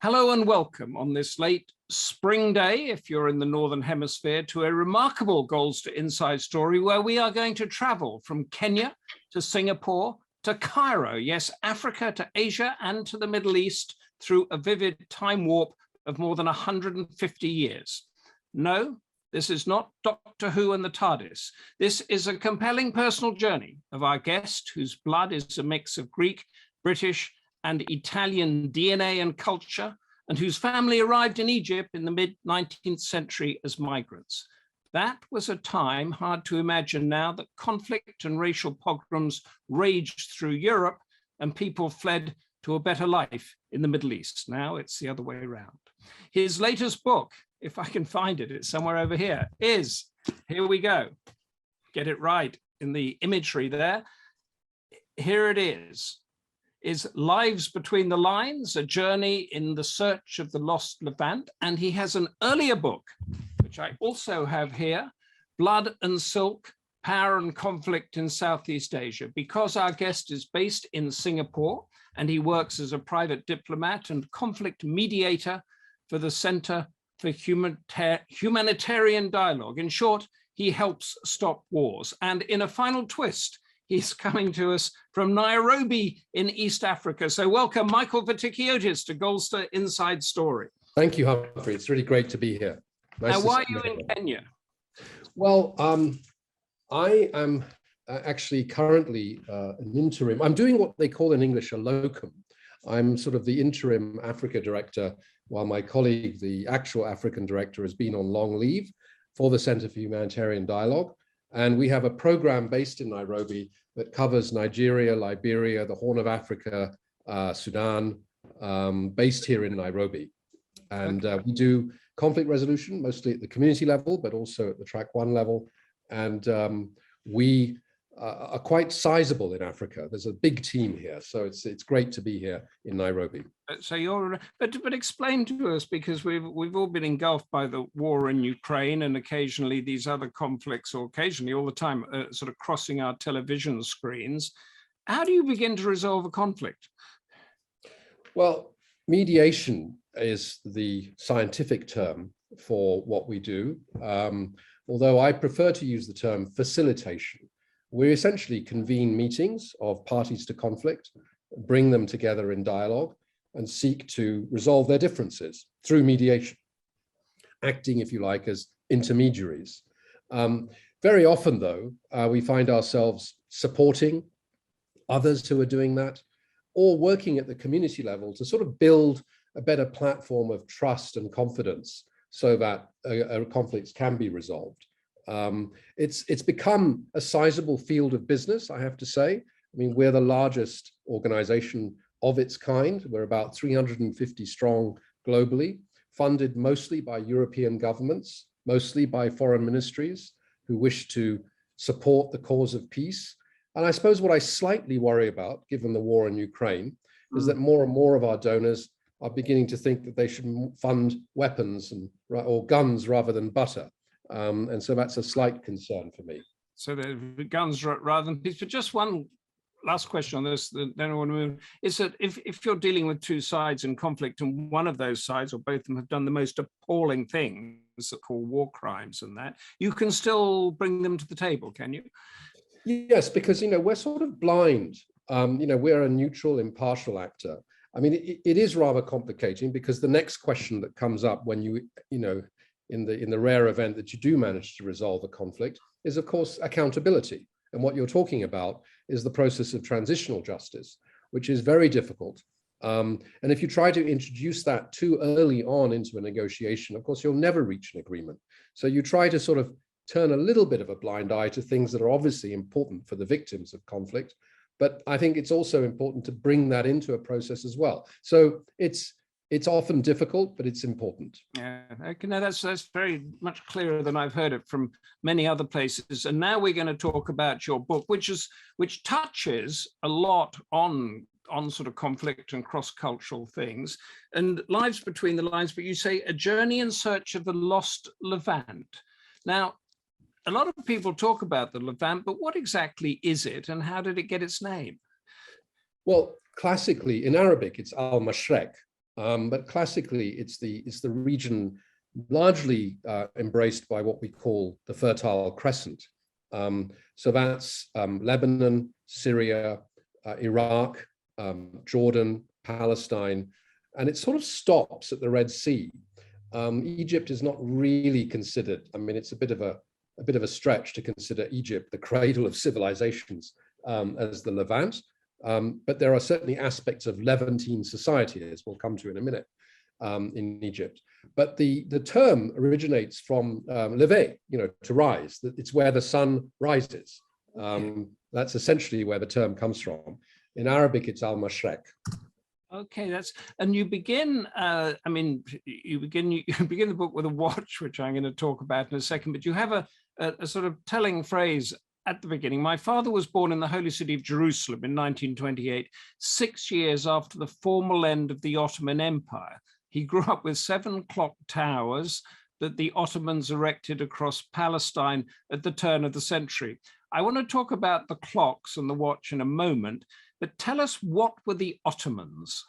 Hello and welcome on this late spring day, if you're in the Northern Hemisphere, to a remarkable Goldster Inside Story where we are going to travel from Kenya to Singapore to Cairo, yes, Africa to Asia and to the Middle East through a vivid time warp of more than 150 years. No, this is not Doctor Who and the TARDIS. This is a compelling personal journey of our guest, whose blood is a mix of Greek, British, and Italian DNA and culture, and whose family arrived in Egypt in the mid-19th century as migrants. That was a time hard to imagine now that conflict and racial pogroms raged through Europe and people fled to a better life in the Middle East. Now it's the other way around. His latest book, if I can find it, it's somewhere over here, is, here we go, get it right in the imagery there. Here it is Lives Between the Lines, a journey in the search of the lost Levant. And he has an earlier book, which I also have here, Blood and Silk, Power and Conflict in Southeast Asia. Because our guest is based in Singapore and he works as a private diplomat and conflict mediator for the Center for Humanitarian Dialogue. In short, he helps stop wars. And in a final twist, he's coming to us from Nairobi in East Africa. So welcome, Michael Vatikiotis, to Goldster Inside Story. Thank you, Humphrey. It's really great to be here. Now, why are you in Kenya? Well, I am actually currently an interim. I'm doing what they call in English a locum. I'm sort of the interim Africa director, while my colleague, the actual African director, has been on long leave for the Center for Humanitarian Dialogue. And we have a program based in Nairobi that covers Nigeria, Liberia, the Horn of Africa, Sudan, based here in Nairobi. And we do conflict resolution, mostly at the community level, but also at the track 1 level. And we are quite sizable in Africa. There's a big team here, so it's great to be here in Nairobi. So you're, but explain to us, because we've all been engulfed by the war in Ukraine and occasionally these other conflicts, or occasionally all the time, sort of crossing our television screens. How do you begin to resolve a conflict? Well, mediation is the scientific term for what we do, although I prefer to use the term facilitation. We essentially convene meetings of parties to conflict, bring them together in dialogue, and seek to resolve their differences through mediation, acting, if you like, as intermediaries. Very often, though, we find ourselves supporting others who are doing that, or working at the community level to sort of build a better platform of trust and confidence so that conflicts can be resolved. It's become a sizable field of business, I have to say. I mean, we're the largest organization of its kind. We're about 350 strong globally, funded mostly by European governments, mostly by foreign ministries who wish to support the cause of peace. And I suppose what I slightly worry about, given the war in Ukraine, is that more and more of our donors are beginning to think that they should fund weapons or guns rather than butter. And so that's a slight concern for me. So the guns rather than peace. But just one last question on this, then I want to move, is that if you're dealing with two sides in conflict and one of those sides or both of them have done the most appalling things that call war crimes and that, you can still bring them to the table, can you? Yes, because, we're sort of blind. We're a neutral, impartial actor. I mean, it is rather complicating because the next question that comes up when in the rare event that you do manage to resolve a conflict is, of course, accountability. And what you're talking about is the process of transitional justice, which is very difficult. And if you try to introduce that too early on into a negotiation, of course, you'll never reach an agreement. So you try to sort of turn a little bit of a blind eye to things that are obviously important for the victims of conflict. But I think it's also important to bring that into a process as well. So it's often difficult, but it's important. Yeah, okay, no, that's very much clearer than I've heard it from many other places. And now we're going to talk about your book, which touches a lot on sort of conflict and cross-cultural things and Lives Between the Lines. But you say a journey in search of the lost Levant. Now, a lot of people talk about the Levant, but what exactly is it and how did it get its name? Well, classically in Arabic, it's al-Mashreq. But classically, it's the region largely embraced by what we call the Fertile Crescent. So that's Lebanon, Syria, Iraq, Jordan, Palestine, and it sort of stops at the Red Sea. Egypt is not really considered. I mean, it's a bit of a stretch to consider Egypt the cradle of civilizations as the Levant, but there are certainly aspects of Levantine society, as we'll come to in a minute, in Egypt. But the term originates from lever, to rise. It's where the sun rises. That's essentially where the term comes from. In Arabic, it's al-Mashreq. Okay, and you begin. You begin the book with a watch, which I'm going to talk about in a second. But you have a sort of telling phrase at the beginning. My father was born in the holy city of Jerusalem in 1928, 6 years after the formal end of the Ottoman Empire. He grew up with 7 clock towers that the Ottomans erected across Palestine at the turn of the century. I want to talk about the clocks and the watch in a moment, but tell us, what were the Ottomans?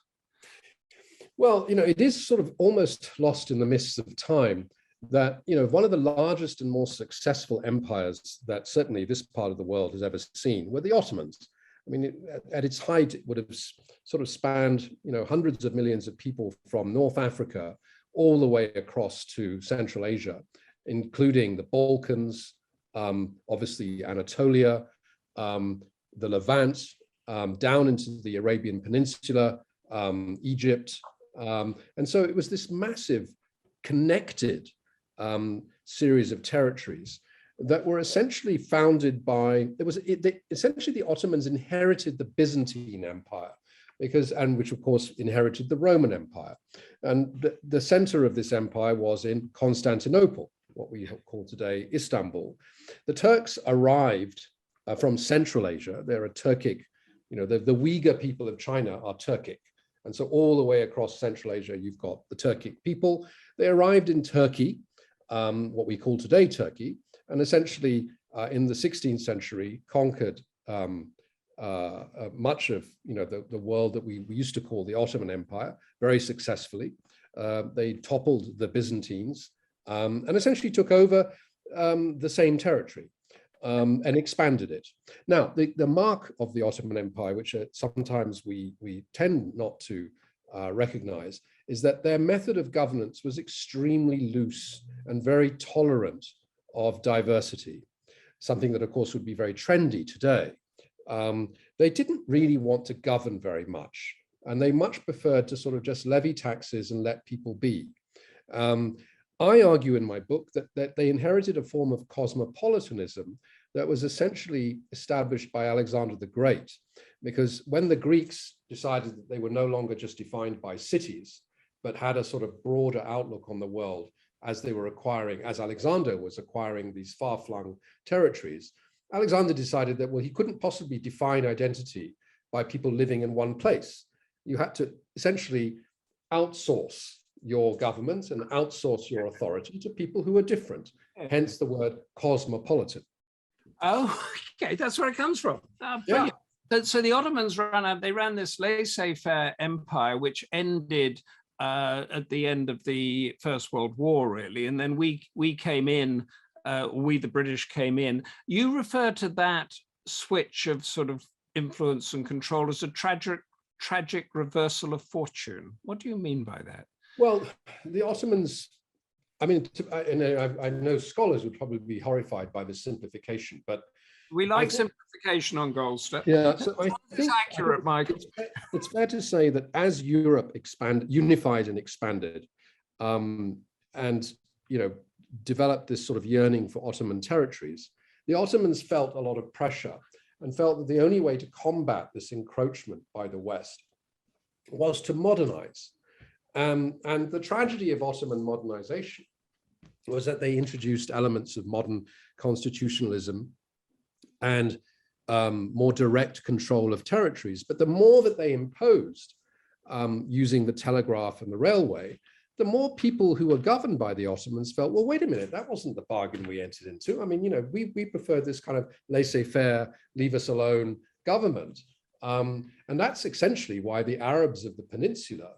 Well, it is sort of almost lost in the mists of time that, one of the largest and most successful empires that certainly this part of the world has ever seen were the Ottomans. I mean, at its height, it would have sort of spanned, hundreds of millions of people from North Africa all the way across to Central Asia, including the Balkans, obviously Anatolia, the Levant, down into the Arabian Peninsula, Egypt. And so it was this massive connected series of territories that were essentially founded by, essentially the Ottomans inherited the Byzantine Empire, and which of course inherited the Roman Empire. And the center of this empire was in Constantinople, what we call today Istanbul. The Turks arrived from Central Asia. They're a Turkic, the Uyghur people of China are Turkic. And so all the way across Central Asia, you've got the Turkic people. They arrived in Turkey, what we call today Turkey, and essentially in the 16th century conquered much of the world that we used to call the Ottoman Empire very successfully. They toppled the Byzantines and essentially took over the same territory and expanded it. Now, the mark of the Ottoman Empire, which sometimes we tend not to recognize, is that their method of governance was extremely loose and very tolerant of diversity, something that of course would be very trendy today. They didn't really want to govern very much, and they much preferred to sort of just levy taxes and let people be. I argue in my book that they inherited a form of cosmopolitanism that was essentially established by Alexander the Great, because when the Greeks decided that they were no longer just defined by cities, but had a sort of broader outlook on the world as they were acquiring, as Alexander was acquiring these far-flung territories, Alexander decided that, well, he couldn't possibly define identity by people living in one place. You had to essentially outsource your government and outsource your authority to people who are different, hence the word cosmopolitan. Oh, okay, that's where it comes from. Brilliant. Yeah. So the Ottomans ran this laissez-faire empire, which ended at the end of the First World War, really, and then we came in. The British came in. You refer to that switch of sort of influence and control as a tragic reversal of fortune. What do you mean by that? Well, the Ottomans, I mean, I know scholars would probably be horrified by this simplification, but we like simplification on Goldster. Yeah, so I think it's accurate, Michael. It's fair to say that as Europe unified and expanded, and developed this sort of yearning for Ottoman territories, the Ottomans felt a lot of pressure and felt that the only way to combat this encroachment by the West was to modernize. And the tragedy of Ottoman modernization was that they introduced elements of modern constitutionalism and more direct control of territories. But the more that they imposed using the telegraph and the railway, the more people who were governed by the Ottomans felt, well, wait a minute, that wasn't the bargain we entered into. I mean, we prefer this kind of laissez-faire, leave us alone government. And that's essentially why the Arabs of the peninsula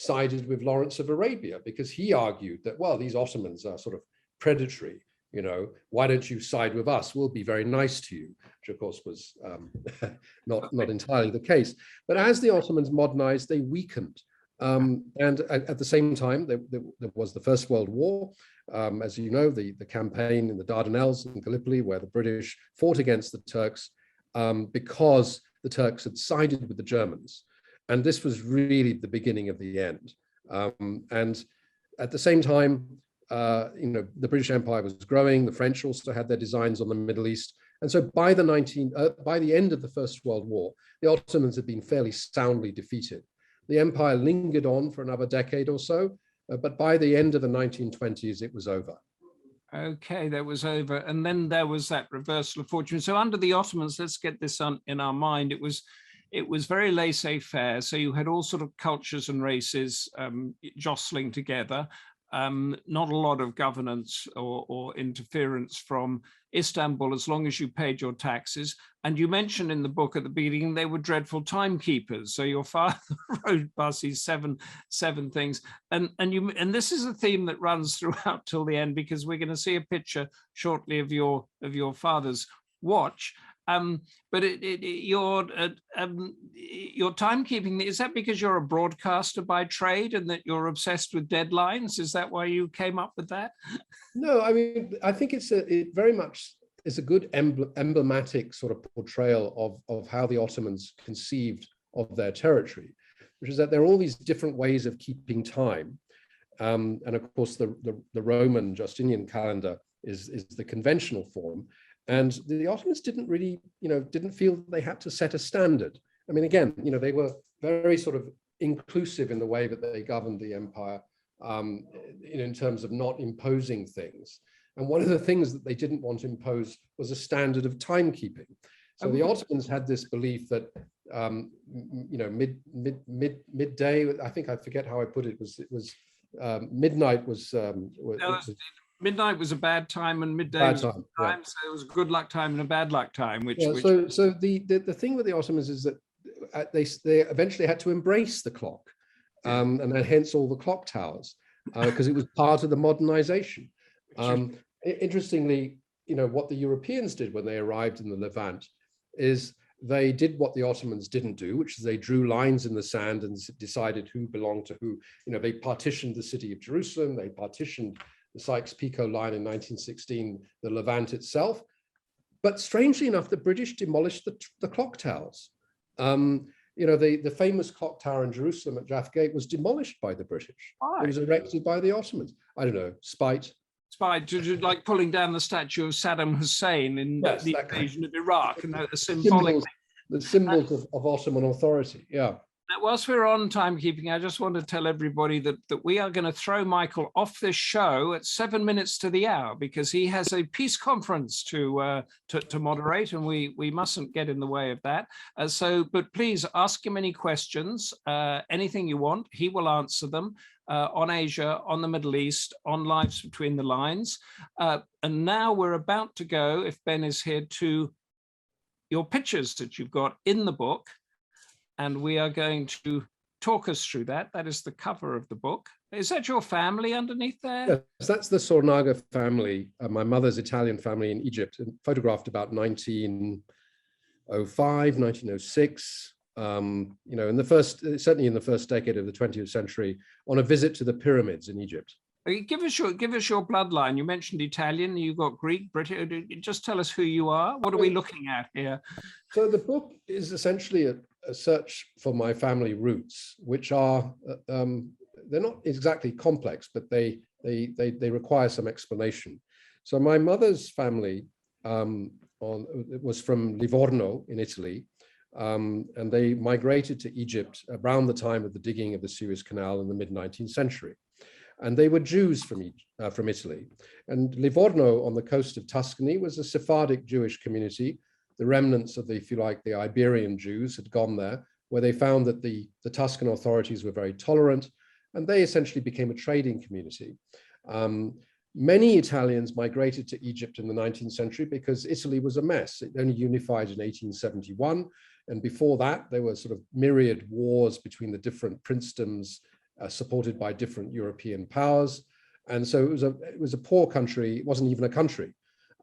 sided with Lawrence of Arabia, because he argued that, well, these Ottomans are sort of predatory. Why don't you side with us? We'll be very nice to you, which of course was not entirely the case. But as the Ottomans modernized, they weakened. And at the same time, there was the First World War. As you know, the campaign in the Dardanelles and Gallipoli, where the British fought against the Turks because the Turks had sided with the Germans. And this was really the beginning of the end. And at the same time, the British Empire was growing. The French also had their designs on the Middle East. And so by the end of the First World War, the Ottomans had been fairly soundly defeated. The empire lingered on for another decade or so, but by the end of the 1920s, it was over. Okay, that was over. And then there was that reversal of fortune. So under the Ottomans, let's get this in our mind, it was very laissez-faire. So you had all sort of cultures and races jostling together. Not a lot of governance or interference from Istanbul, as long as you paid your taxes. And you mentioned in the book at the beginning, they were dreadful timekeepers. So your father wrote these seven things. And this is a theme that runs throughout till the end, because we're going to see a picture shortly of your father's watch. But your timekeeping, is that because you're a broadcaster by trade and that you're obsessed with deadlines? Is that why you came up with that? No, I mean, I think it very much is a good emblematic sort of portrayal of how the Ottomans conceived of their territory, which is that there are all these different ways of keeping time. And of course, the Roman Justinian calendar is the conventional form. And the Ottomans didn't really, didn't feel that they had to set a standard. I mean, again, they were very sort of inclusive in the way that they governed the empire, in terms of not imposing things. And one of the things that they didn't want to impose was a standard of timekeeping. So the Ottomans had this belief that, midday, I think I forget how I put it, midnight was midnight was a bad time and midday was a good time, so it was a good luck time and a bad luck time. So the thing with the Ottomans is that they eventually had to embrace the clock, and then hence all the clock towers, because it was part of the modernization. Interestingly, what the Europeans did when they arrived in the Levant is they did what the Ottomans didn't do, which is they drew lines in the sand and decided who belonged to who. They partitioned the city of Jerusalem, they partitioned the Sykes-Picot line in 1916, the Levant itself. But strangely enough, the British demolished the clock towers. The famous clock tower in Jerusalem at Jaffa Gate was demolished by the British. It was erected by the Ottomans. I don't know, spite. Spite, like pulling down the statue of Saddam Hussein in the invasion of Iraq, and the symbols of Ottoman authority. Yeah. Now, whilst we're on timekeeping, I just want to tell everybody that we are going to throw Michael off this show at 7 minutes to the hour, because he has a peace conference to moderate, and we mustn't get in the way of that. But please ask him any questions, anything you want. He will answer them on Asia, on the Middle East, on Lives Between the Lines. And now we're about to go, if Ben is here, to your pictures that you've got in the book. And we are going to talk us through that. That is the cover of the book. Is that your family underneath there? Yes, that's the Sornaga family, my mother's Italian family in Egypt, photographed about 1905, 1906. Certainly in the first decade of the 20th century, on a visit to the pyramids in Egypt. Give us your bloodline. You mentioned Italian, you got Greek, British. Just tell us who you are. What are we looking at here? So the book is essentially a search for my family roots, which are they're not exactly complex, but they require some explanation. So my mother's family was from Livorno in Italy, and they migrated to Egypt around the time of the digging of the Suez Canal in the mid-19th century. And they were Jews from Italy. And Livorno on the coast of Tuscany was a Sephardic Jewish community. The remnants of if you like, the Iberian Jews had gone there, where they found that the Tuscan authorities were very tolerant, and they essentially became a trading community. Many Italians migrated to Egypt in the 19th century because Italy was a mess. It only unified in 1871. And before that, there were sort of myriad wars between the different princedoms supported by different European powers. And so it was a poor country. It wasn't even a country.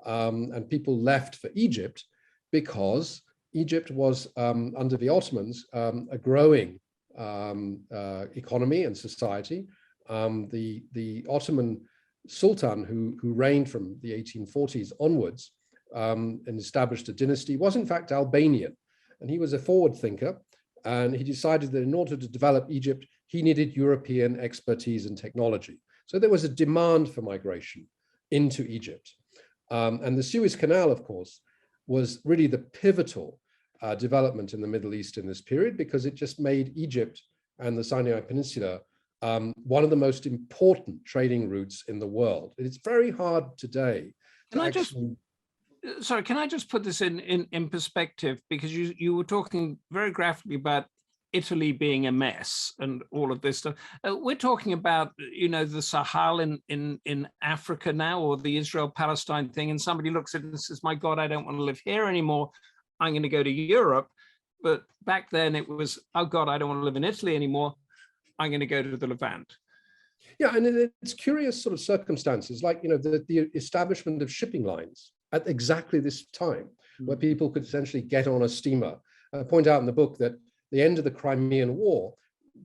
And people left for Egypt because Egypt was, under the Ottomans, a growing economy and society. The Ottoman Sultan, who reigned from the 1840s onwards and established a dynasty, was in fact Albanian. And he was a forward thinker. And he decided that in order to develop Egypt, he needed European expertise and technology. So there was a demand for migration into Egypt. And the Suez Canal, of course, was really the pivotal development in the Middle East in this period, because it just made Egypt and the Sinai Peninsula one of the most important trading routes in the world. It's very hard today to can I just put this in perspective, because you were talking very graphically about Italy being a mess and all of this stuff. We're talking about, the Sahel in Africa now, or the Israel-Palestine thing, and somebody looks at it and says, my God, I don't want to live here anymore. I'm going to go to Europe. But back then it was, oh God, I don't want to live in Italy anymore. I'm going to go to the Levant. Yeah, and it's curious sort of circumstances, like, the establishment of shipping lines at exactly this time, where people could essentially get on a steamer. I point out in the book that the end of the Crimean War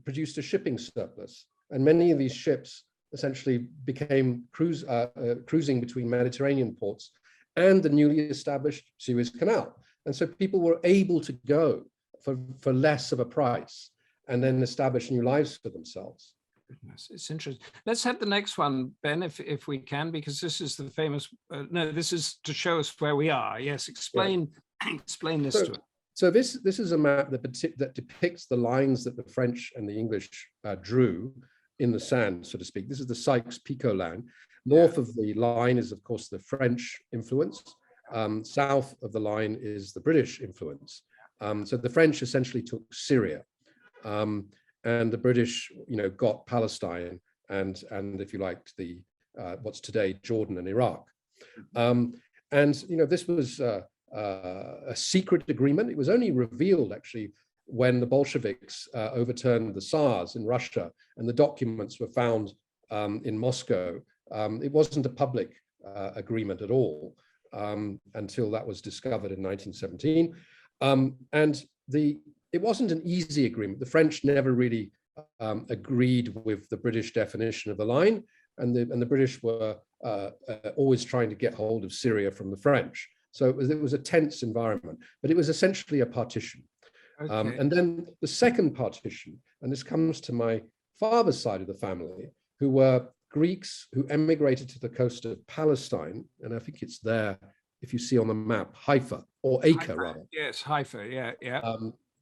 produced a shipping surplus, and many of these ships essentially became cruising between Mediterranean ports and the newly established Suez Canal. And so people were able to go for less of a price and then establish new lives for themselves. It's interesting. Let's have the next one, Ben, if we can, because this is the famous, no, this is to show us where we are. Yes, explain this to us. So this is a map that depicts the lines that the French and the English drew in the sand, so to speak. This is the Sykes-Picot line. North of the line is, of course, the French influence. South of the line is the British influence. So the French essentially took Syria, and the British, got Palestine and if you like, the what's today Jordan and Iraq. And this was a secret agreement. It was only revealed actually when the Bolsheviks overturned the Tsars in Russia, and the documents were found in Moscow. It wasn't a public agreement at all until that was discovered in 1917. And it wasn't an easy agreement. The French never really agreed with the British definition of the line, and the British were always trying to get hold of Syria from the French. So it was a tense environment, but it was essentially a partition. Okay. And then the second partition, and this comes to my father's side of the family, who were Greeks who emigrated to the coast of Palestine, and I think it's there, if you see on the map, Haifa, or Acre rather. Yes, Haifa, yeah.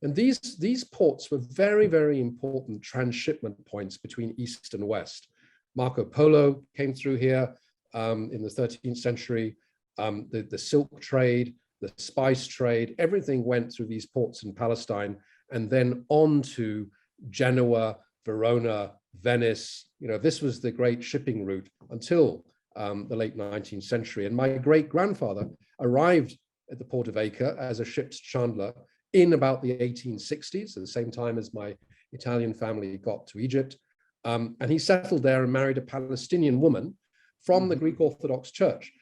And these ports were very, very important transshipment points between East and West. Marco Polo came through here in the 13th century. The silk trade, the spice trade, everything went through these ports in Palestine, and then on to Genoa, Verona, Venice. This was the great shipping route until the late 19th century. And my great-grandfather arrived at the port of Acre as a ship's chandler in about the 1860s, at the same time as my Italian family got to Egypt. And he settled there and married a Palestinian woman from the Greek Orthodox Church.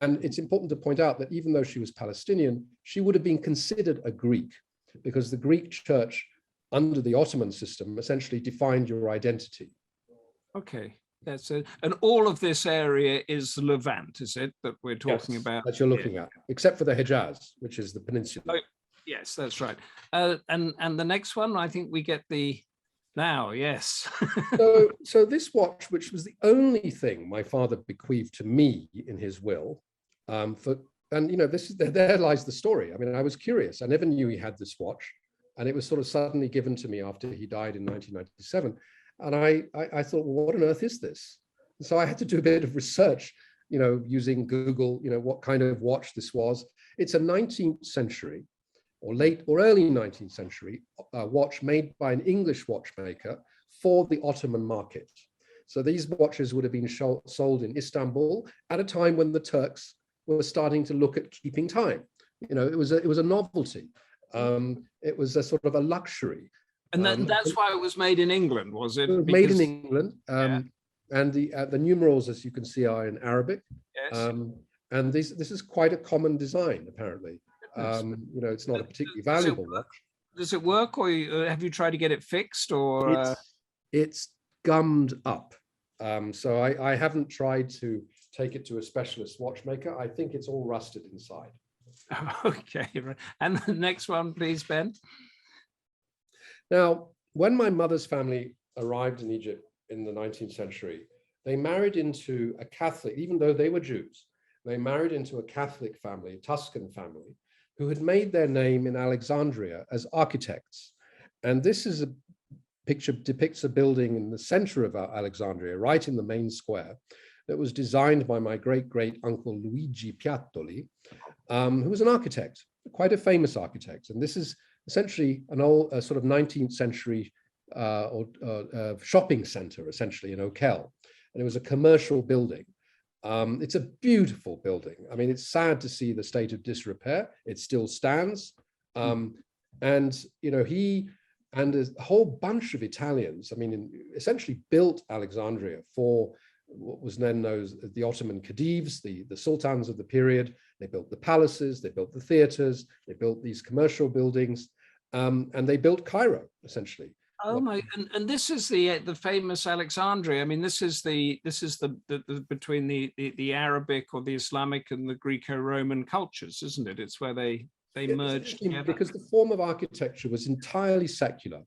And it's important to point out that even though she was Palestinian, she would have been considered a Greek, because the Greek church under the Ottoman system essentially defined your identity. Okay, that's it. And all of this area is the Levant, is it, that we're talking about? That you're looking at, except for the Hejaz, which is the peninsula. Oh, yes, that's right. And the next one, I think we get now, yes. so this watch, which was the only thing my father bequeathed to me in his will, there lies the story. I mean, I was curious. I never knew he had this watch, and it was sort of suddenly given to me after he died in 1997. And I thought, well, what on earth is this? And so I had to do a bit of research, using Google, what kind of watch this was. It's a 19th century or late or early 19th century watch made by an English watchmaker for the Ottoman market. So these watches would have been sold in Istanbul at a time when the Turks were starting to look at keeping time. It was a novelty. It was a sort of a luxury. And that's why it was made in England, was it? It was made in England. And the numerals, as you can see, are in Arabic. Yes. And this is quite a common design, apparently. It's not a particularly valuable watch. Does it work, or have you tried to get it fixed? Or it's gummed up. So I haven't tried to take it to a specialist watchmaker. I think it's all rusted inside. Okay. And the next one, please, Ben. Now, when my mother's family arrived in Egypt in the 19th century, they married into a Catholic, even though they were Jews, they married into a Catholic family, a Tuscan family, who had made their name in Alexandria as architects. And this is a picture, depicts a building in the center of Alexandria, right in the main square, that was designed by my great uncle Luigi Piattoli, who was an architect, quite a famous architect. And this is essentially an old sort of 19th century shopping center, essentially in O'Kell. And it was a commercial building. It's a beautiful building. I mean, it's sad to see the state of disrepair. It still stands. And, he and a whole bunch of Italians, I mean, essentially built Alexandria for what was then known as the Ottoman Khedives, the sultans of the period. They built the palaces, they built the theaters, they built these commercial buildings, and they built Cairo, essentially. Oh my! And this is the famous Alexandria. I mean, this is the between the Arabic or the Islamic and the Greco-Roman cultures, isn't it? It's where they merged together. Because the form of architecture was entirely secular.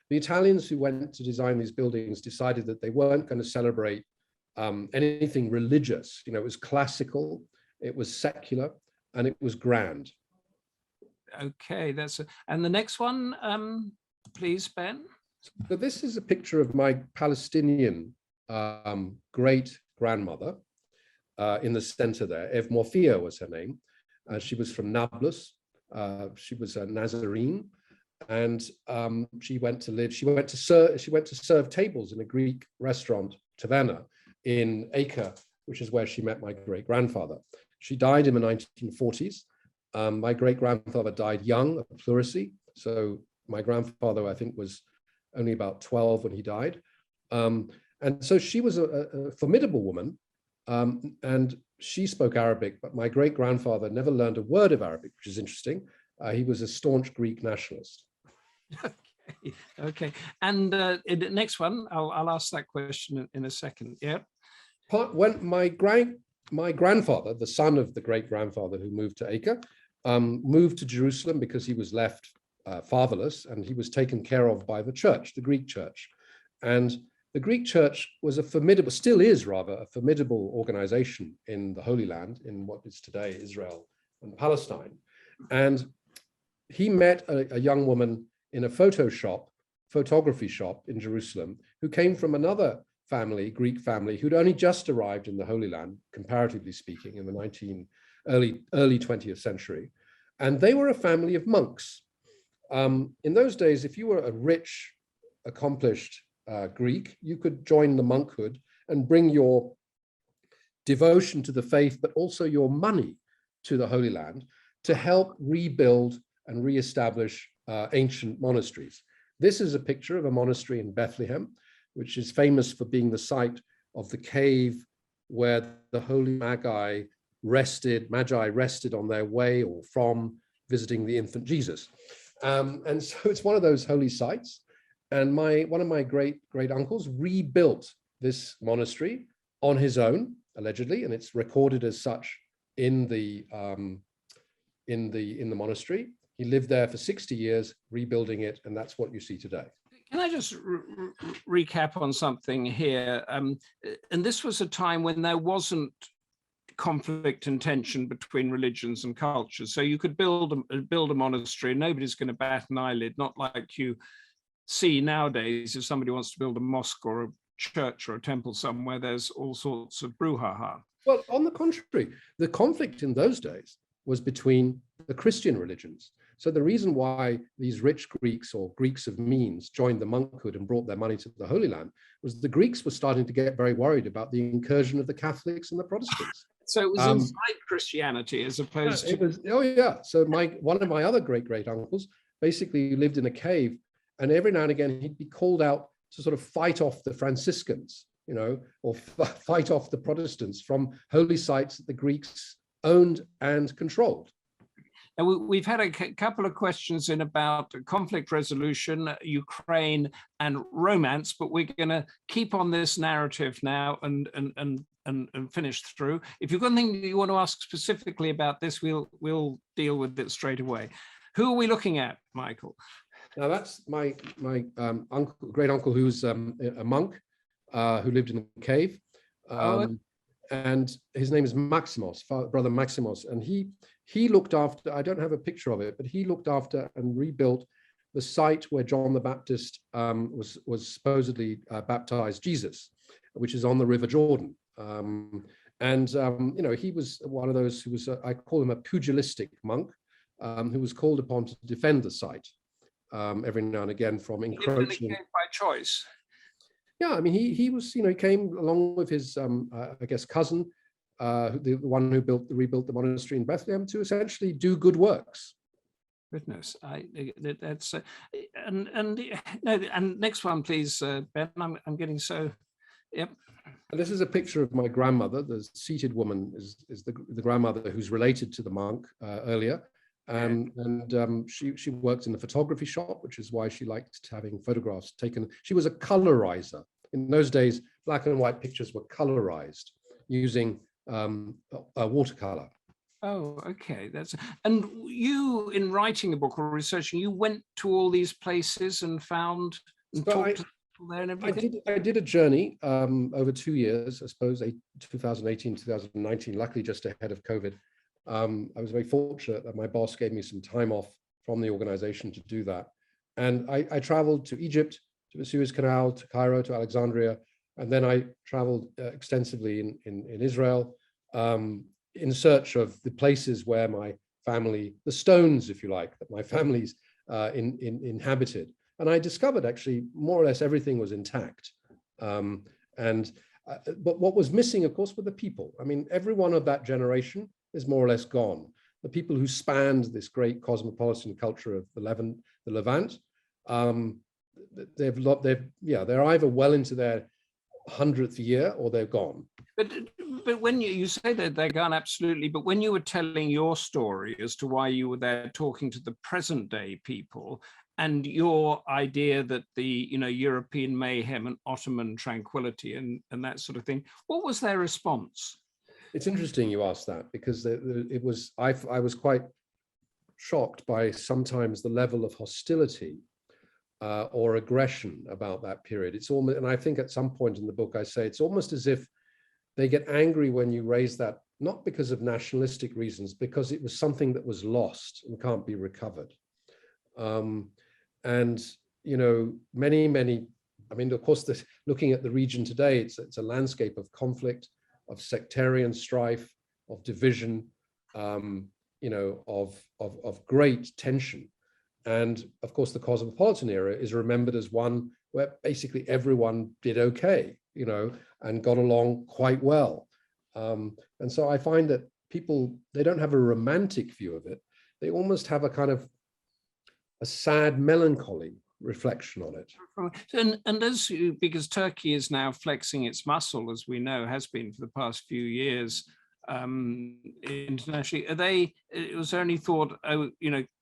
The Italians who went to design these buildings decided that they weren't going to celebrate anything religious. It was classical, it was secular, and it was grand. Okay, and the next one, please, Ben. So this is a picture of my Palestinian great grandmother in the center there. Ev Morfia was her name. She was from Nablus. She was a Nazarene, and she went to serve tables in a Greek restaurant, taverna, in Acre, which is where she met my great grandfather. She died in the 1940s. My great grandfather died young of pleurisy. So my grandfather, I think, was only about 12 when he died. And so she was a formidable woman, and she spoke Arabic, but my great grandfather never learned a word of Arabic, which is interesting. He was a staunch Greek nationalist. Okay. And the next one, I'll ask that question in a second. Yeah. When my grandfather, the son of the great grandfather who moved to Acre, moved to Jerusalem because he was left fatherless, and he was taken care of by the church, the Greek church. And the Greek church was still is rather a formidable organization in the Holy Land, in what is today Israel and Palestine. And he met a young woman in a photography shop in Jerusalem, who came from another family, Greek family, who'd only just arrived in the Holy Land, comparatively speaking, in the early 20th century. And they were a family of monks. In those days, if you were a rich, accomplished Greek, you could join the monkhood and bring your devotion to the faith, but also your money to the Holy Land to help rebuild and reestablish ancient monasteries. This is a picture of a monastery in Bethlehem, which is famous for being the site of the cave where the holy Magi rested on their way or from visiting the infant Jesus. And so it's one of those holy sites. And one of my great uncles rebuilt this monastery on his own, allegedly, and it's recorded as such in the monastery. He lived there for 60 years, rebuilding it, and that's what you see today. Can I just recap on something here? And this was a time when there wasn't conflict and tension between religions and cultures. So you could build a monastery, and nobody's going to bat an eyelid, not like you see nowadays. If somebody wants to build a mosque or a church or a temple somewhere, there's all sorts of brouhaha. Well, on the contrary, the conflict in those days was between the Christian religions. So the reason why these rich Greeks or Greeks of means joined the monkhood and brought their money to the Holy Land was the Greeks were starting to get very worried about the incursion of the Catholics and the Protestants. So it was inside Christianity as opposed to... Oh yeah, so one of my other great uncles basically lived in a cave And every now and again, he'd be called out to sort of fight off the Franciscans, or fight off the Protestants from holy sites that the Greeks owned and controlled. And we've had a couple of questions in about conflict resolution, Ukraine, and romance, but we're going to keep on this narrative now and finish through. If you've got anything that you want to ask specifically about this, we'll deal with it straight away. Who are we looking at, Michael? Now that's my great uncle, who's a monk who lived in a cave. And his name is Maximos, brother Maximos, and he looked after, I don't have a picture of it, but he looked after and rebuilt the site where John the Baptist was supposedly baptized Jesus, which is on the River Jordan. He was one of those who was, I call him a pugilistic monk, who was called upon to defend the site every now and again from encroaching. By choice. Yeah, I mean, he was, he came along with his, I guess, cousin, the one who rebuilt the monastery in Bethlehem, to essentially do good works. Goodness, that's and next one, please, Ben. I'm getting so. Yep. This is a picture of my grandmother. The seated woman is the grandmother who's related to the monk earlier. She worked in the photography shop, which is why she liked having photographs taken. She was a colorizer. In those days, black and white pictures were colorized using watercolor. Oh, okay. And you, in writing a book or researching, you went to all these places and found and talked to people there and everything? I did a journey over 2 years, I suppose, 2018, 2019, luckily just ahead of COVID. I was very fortunate that my boss gave me some time off from the organization to do that. And I traveled to Egypt, to the Suez Canal, to Cairo, to Alexandria. And then I traveled extensively in Israel in search of the places where my family, the stones, if you like, that my family's inhabited. And I discovered actually more or less everything was intact. But what was missing, of course, were the people. I mean, everyone of that generation is more or less gone. The people who spanned this great cosmopolitan culture of the Levant, they're either well into their 100th year or they're gone. But when you say that they're gone, absolutely. But when you were telling your story as to why you were there talking to the present day people, and your idea that the European mayhem and Ottoman tranquility and that sort of thing, what was their response? It's interesting you asked that, because I was quite shocked by sometimes the level of hostility or aggression about that period. It's almost, and I think at some point in the book I say it's almost as if they get angry when you raise that, not because of nationalistic reasons, because it was something that was lost and can't be recovered. Many, I mean, of course, looking at the region today, it's a landscape of conflict, of sectarian strife, of division, of great tension. And of course, the cosmopolitan era is remembered as one where basically everyone did okay, and got along quite well. And so I find that people, they don't have a romantic view of it. They almost have a kind of a sad, melancholy reflection on it. And because Turkey is now flexing its muscle, as we know, has been for the past few years, internationally, was there any thought,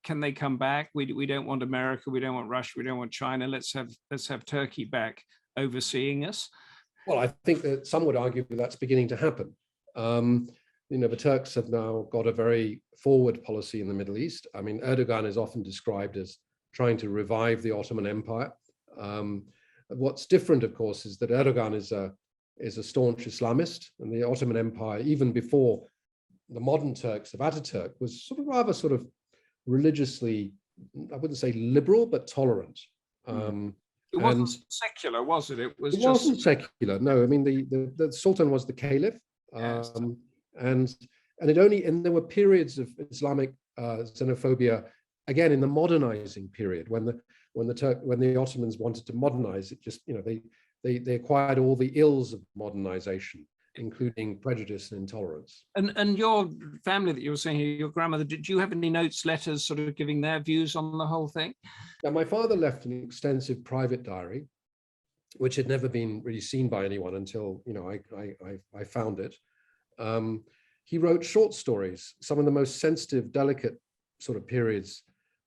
can they come back? We don't want America, we don't want Russia, we don't want China. Let's have Turkey back overseeing us. Well, I think that some would argue that that's beginning to happen. The Turks have now got a very forward policy in the Middle East. I mean, Erdogan is often described as trying to revive the Ottoman Empire. What's different, of course, is that Erdogan is a staunch Islamist, and the Ottoman Empire, even before the modern Turks of Ataturk, was rather religiously, I wouldn't say liberal, but tolerant. It wasn't secular, was it? It wasn't secular. No, I mean the Sultan was the Caliph, yes. And there were periods of Islamic xenophobia, again in the modernizing period, when the Ottomans wanted to modernize. It just they acquired all the ills of modernization, including prejudice and intolerance. And your family that you were saying, your grandmother, did you have any notes, letters, sort of giving their views on the whole thing? Now, my father left an extensive private diary, which had never been really seen by anyone until, you know, I found it. He wrote short stories, some of the most sensitive, delicate sort of periods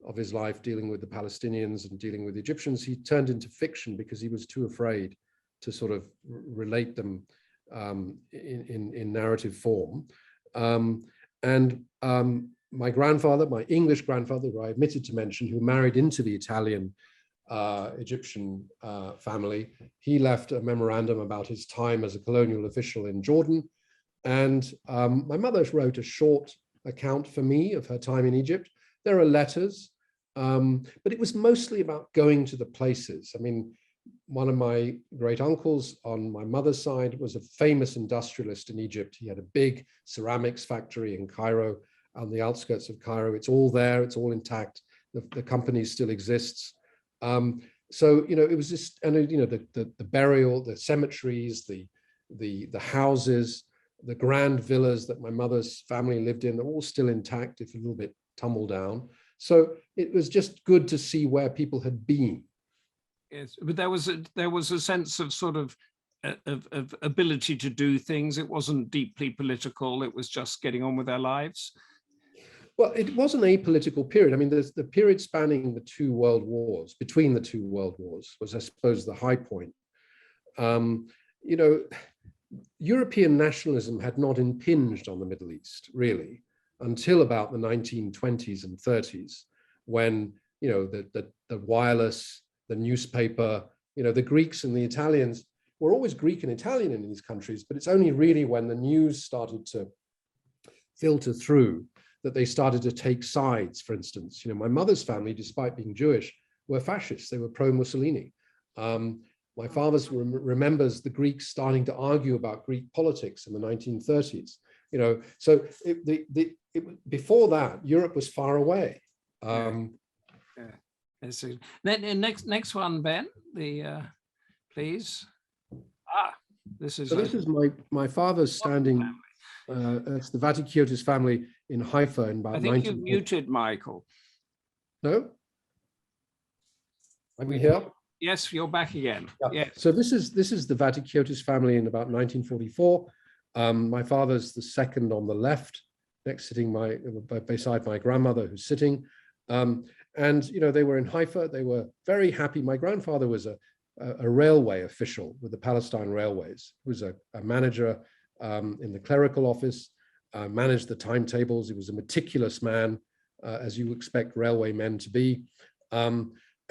of his life, dealing with the Palestinians and dealing with the Egyptians. He turned into fiction because he was too afraid to sort of relate them in narrative form. My grandfather, my English grandfather, who I omitted to mention, who married into the Italian Egyptian family, he left a memorandum about his time as a colonial official in Jordan. And my mother wrote a short account for me of her time in Egypt. There are letters, but it was mostly about going to the places. I mean, one of my great uncles on my mother's side was a famous industrialist in Egypt. He had a big ceramics factory in Cairo, on the outskirts of Cairo. It's all there, it's all intact. The company still exists. So, you know, it was just, and you know, the burial, the cemeteries, the houses, the grand villas that my mother's family lived in, they're all still intact, if a little bit tumbled down. So it was just good to see where people had been. Yes, but there was a sense of sort of ability to do things. It wasn't deeply political. It was just getting on with their lives. Well, it was an apolitical period. I mean, there's the period spanning the two world wars, between the two world wars, was, I suppose, the high point. You know, European nationalism had not impinged on the Middle East, really, until about the 1920s and 30s, when, you know, the wireless, the newspaper, you know, the Greeks and the Italians were always Greek and Italian in these countries, but it's only really when the news started to filter through that they started to take sides. For instance, you know, my mother's family, despite being Jewish, were fascists. They were pro-Mussolini. My father remembers the Greeks starting to argue about Greek politics in the 1930s. You know, so before that, Europe was far away. Next one, Ben. Please. This is. So this is my father's standing. It's the Vatikiotis family in Haifa in about. I think you've muted Michael. No. Are we here? Yes, you're back again. Yeah. Yes. So this is the Vatikiotis family in about 1944. My father's the second on the left, sitting beside my grandmother who's sitting. And you know, they were in Haifa. They were very happy. My grandfather was a railway official with the Palestine Railways. He was a manager in the clerical office, managed the timetables. He was a meticulous man, as you expect railway men to be.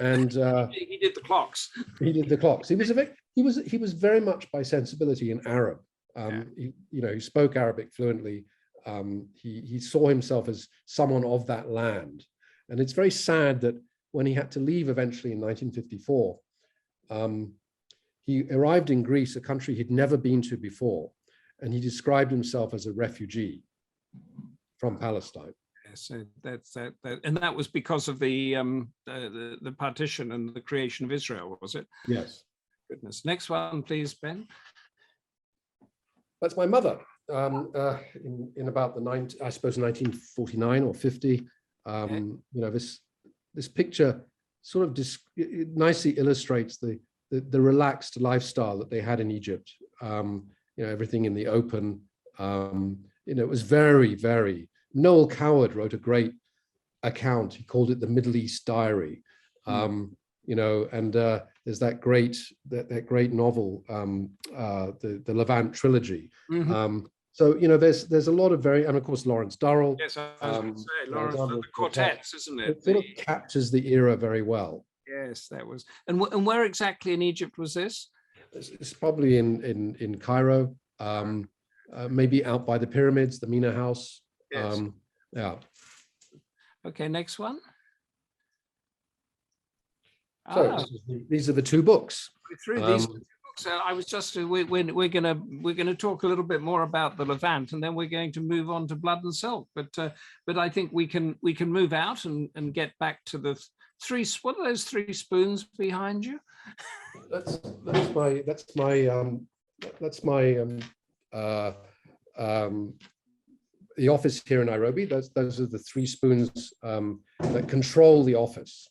And he did the clocks. He did the clocks. He was very much by sensibility an Arab. He spoke Arabic fluently. He saw himself as someone of that land. And it's very sad that when he had to leave eventually in 1954, he arrived in Greece, a country he'd never been to before, and he described himself as a refugee from Palestine. So and that was because of the partition and the creation of Israel, was it? Yes. Goodness. Next one, please, Ben. That's my mother. In about the 1949 or 50. You know, this picture sort of nicely illustrates the relaxed lifestyle that they had in Egypt. You know, everything in the open. You know, it was very, very. Noel Coward wrote a great account. He called it the Middle East Diary. You know, and there's that great novel, the Levant trilogy. So you know, there's a lot of and of course Lawrence Durrell. Yes, I was going to say Lawrence, the quartets, isn't it? It sort of captures the era very well. Yes, that was. And where exactly in Egypt was this? It's probably in Cairo, maybe out by the pyramids, the Mina House. Yes. Yeah. Okay, next one. So these are the two books. Through these two books, I was just we're gonna talk a little bit more about the Levant, and then we're going to move on to Blood and Silk. But I think we can move out and get back to the three. What are those three spoons behind you? That's my the office here in Nairobi. Those are the three spoons that control the office.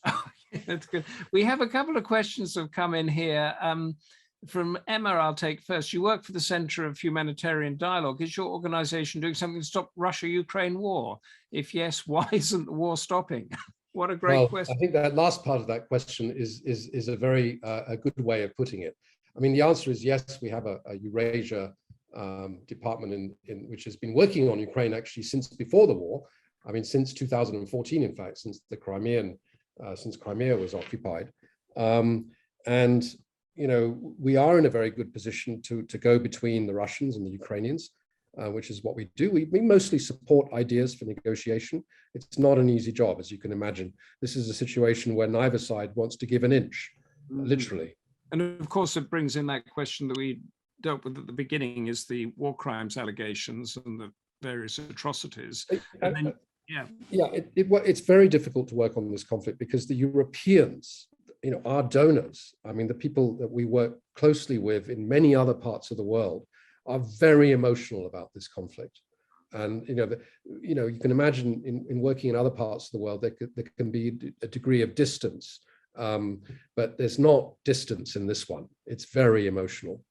Oh, yeah, that's good. We have a couple of questions that have come in here. From Emma, I'll take first. You work for the Center of Humanitarian Dialogue. Is your organization doing something to stop Russia-Ukraine war? If yes, why isn't the war stopping? What a great question. I think that last part of that question is a very a good way of putting it. I mean, the answer is yes, we have a Eurasia department which has been working on Ukraine actually since before the war. I mean, since 2014, in fact, since Crimea was occupied. And you know, we are in a very good position to go between the Russians and the Ukrainians, which is what we do. We mostly support ideas for negotiation. It's not an easy job, as you can imagine. This is a situation where neither side wants to give an inch, literally. And of course, it brings in that question that we dealt with at the beginning, is the war crimes allegations and the various atrocities. And then, it's very difficult to work on this conflict because the Europeans, you know, our donors, I mean, the people that we work closely with in many other parts of the world, are very emotional about this conflict. And, you can imagine in working in other parts of the world, there can be a degree of distance, but there's not distance in this one. It's very emotional.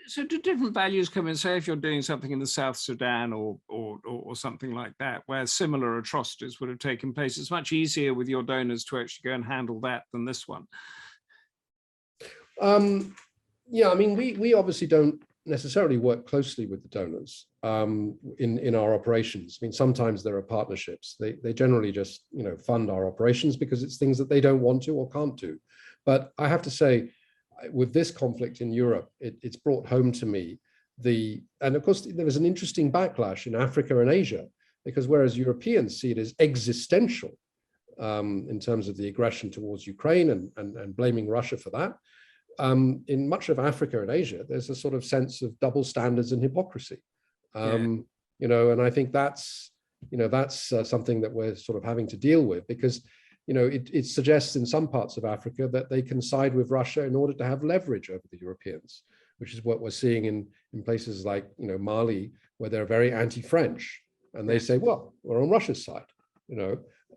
So do different values come in, say, if you're doing something in the South Sudan or something like that, where similar atrocities would have taken place? It's much easier with your donors to actually go and handle that than this one. Yeah, I mean, we obviously don't necessarily work closely with the donors in our operations. I mean, sometimes there are partnerships. They generally just, fund our operations because it's things that they don't want to or can't do. But I have to say, with this conflict in Europe, it's brought home to me and of course there was an interesting backlash in Africa and Asia, because whereas Europeans see it as existential in terms of the aggression towards Ukraine and blaming Russia for that, in much of Africa and Asia, there's a sort of sense of double standards and hypocrisy. And I think that's something that we're sort of having to deal with, because it suggests in some parts of Africa that they can side with Russia in order to have leverage over the Europeans, which is what we're seeing in places like Mali, where they're very anti-French, and they say, well, we're on Russia's side,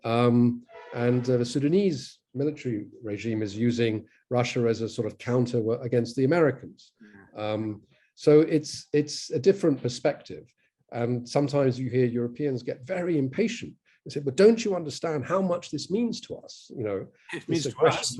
and the Sudanese military regime is using Russia as a sort of counter against the Americans. So it's a different perspective, and sometimes you hear Europeans get very impatient. They say, but don't you understand how much this means to us? It means to us.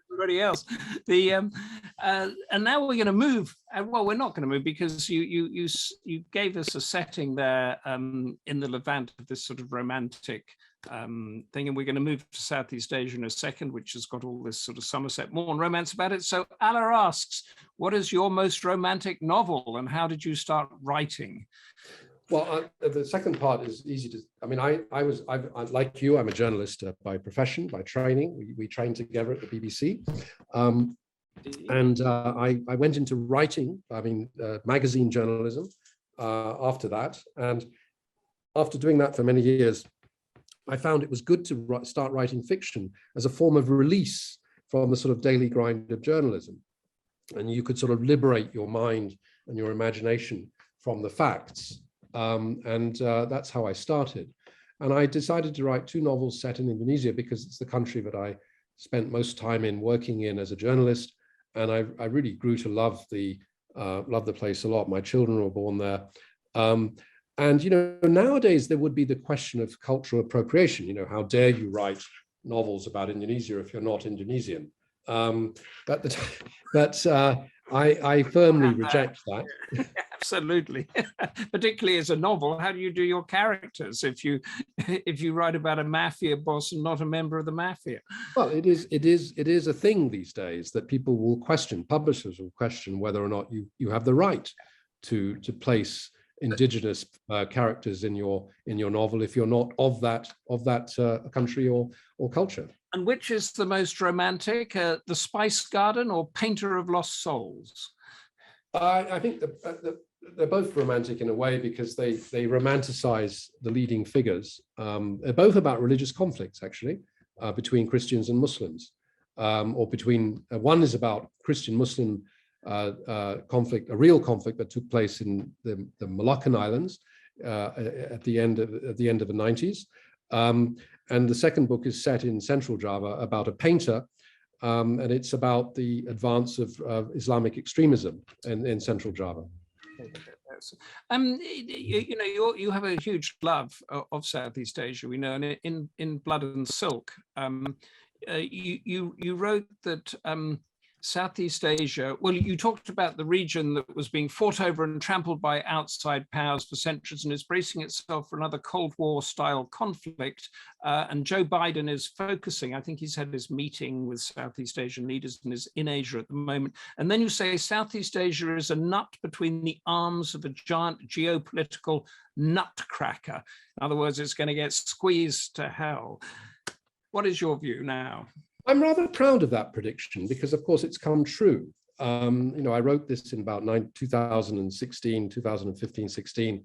Everybody else. And now we're going to move. Well, we're not going to move because you gave us a setting there in the Levant of this sort of romantic thing, and we're going to move to Southeast Asia in a second, which has got all this sort of Somerset Maugham romance about it. So Ala asks, what is your most romantic novel, and how did you start writing? Well, the second part is easy to. I mean, I like you. I'm a journalist by profession, by training. We trained together at the BBC, and I went into writing. I mean, magazine journalism after that, and after doing that for many years, I found it was good to start writing fiction as a form of release from the sort of daily grind of journalism, and you could sort of liberate your mind and your imagination from the facts. That's how I started. And I decided to write 2 novels set in Indonesia because it's the country that I spent most time in working in as a journalist. And I really grew to love the place a lot. My children were born there. And nowadays there would be the question of cultural appropriation. How dare you write novels about Indonesia if you're not Indonesian? But I firmly reject that. Absolutely. Particularly as a novel, how do you do your characters if you write about a mafia boss and not a member of the mafia? Well, it is a thing these days that people will question, publishers will question whether or not you have the right to place indigenous characters in your novel if you're not of that country or culture. And which is the most romantic, The Spice Garden or Painter of Lost Souls? I think they're both romantic in a way because they romanticize the leading figures. They're both about religious conflicts, actually, between Christians and Muslims, or between one is about Christian-Muslim conflict, a real conflict that took place in the Moluccan Islands at the end of the 90s. And the second book is set in Central Java about a painter, and it's about the advance of Islamic extremism in Central Java. You have a huge love of Southeast Asia, we know, and in Blood and Silk, you wrote that Southeast Asia, well, you talked about the region that was being fought over and trampled by outside powers for centuries and is bracing itself for another Cold War style conflict. And Joe Biden is focusing, I think he's had his meeting with Southeast Asian leaders and is in Asia at the moment. And then you say Southeast Asia is a nut between the arms of a giant geopolitical nutcracker. In other words, it's going to get squeezed to hell. What is your view now? I'm rather proud of that prediction because, of course, it's come true. I wrote this in about 2016, 2015, 16.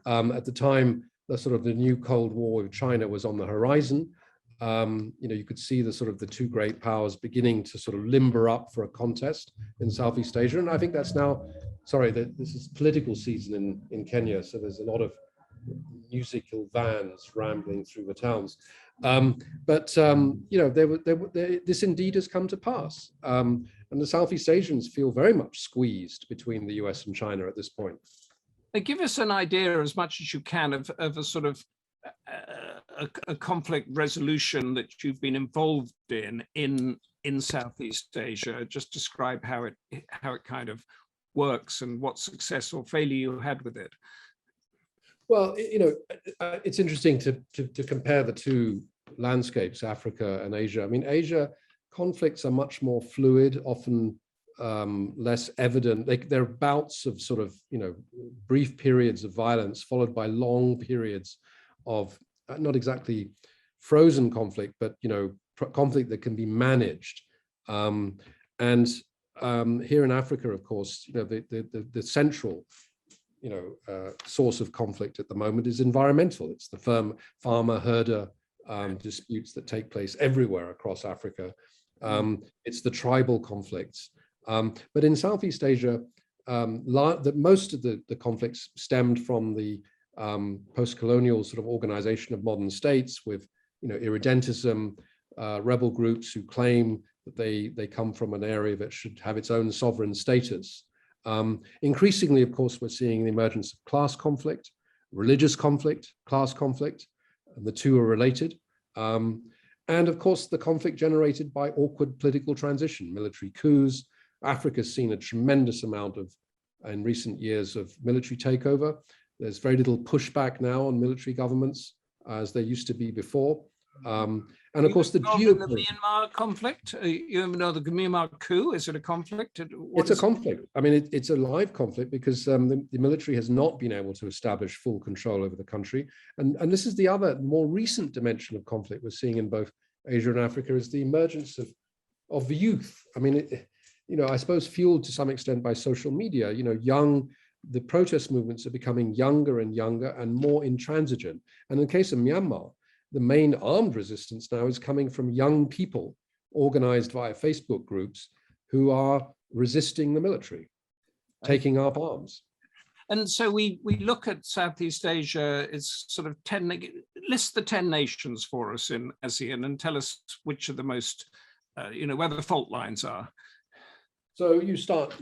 At the time, the new Cold War with China was on the horizon. You could see the two great powers beginning to sort of limber up for a contest in Southeast Asia. And I think that's now, this is political season in Kenya, so there's a lot of musical vans rambling through the towns. This indeed has come to pass. And the Southeast Asians feel very much squeezed between the US and China at this point. Give us an idea, as much as you can, of a sort of a conflict resolution that you've been involved in Southeast Asia. Just describe how it kind of works and what success or failure you had with it. Well, it's interesting to compare the two landscapes, Africa and Asia. I mean, Asia conflicts are much more fluid, often less evident. There are bouts of brief periods of violence followed by long periods of not exactly frozen conflict, but conflict that can be managed. And here in Africa, of course, the central source of conflict at the moment is environmental. It's the farmer-herder disputes that take place everywhere across Africa. It's the tribal conflicts. But in Southeast Asia, most of the conflicts stemmed from the post-colonial sort of organization of modern states with, irredentism, rebel groups who claim that they come from an area that should have its own sovereign status. Increasingly, of course, we're seeing the emergence of class conflict, religious conflict, class conflict, and the two are related. And of course, the conflict generated by awkward political transition, military coups. Africa's seen a tremendous amount in recent years of military takeover. There's very little pushback now on military governments as there used to be before. And of course, the Myanmar conflict. You know the Myanmar coup. Is it a conflict? It's a conflict. I mean, it's a live conflict because the military has not been able to establish full control over the country. And this is the other more recent dimension of conflict we're seeing in both Asia and Africa is the emergence of the youth. I mean, I suppose fueled to some extent by social media. The protest movements are becoming younger and younger and more intransigent. And in the case of Myanmar, the main armed resistance now is coming from young people organized via Facebook groups who are resisting the military, taking up arms. And so we look at Southeast Asia as sort of list the 10 nations for us in ASEAN and tell us which are the most, where the fault lines are. So you start,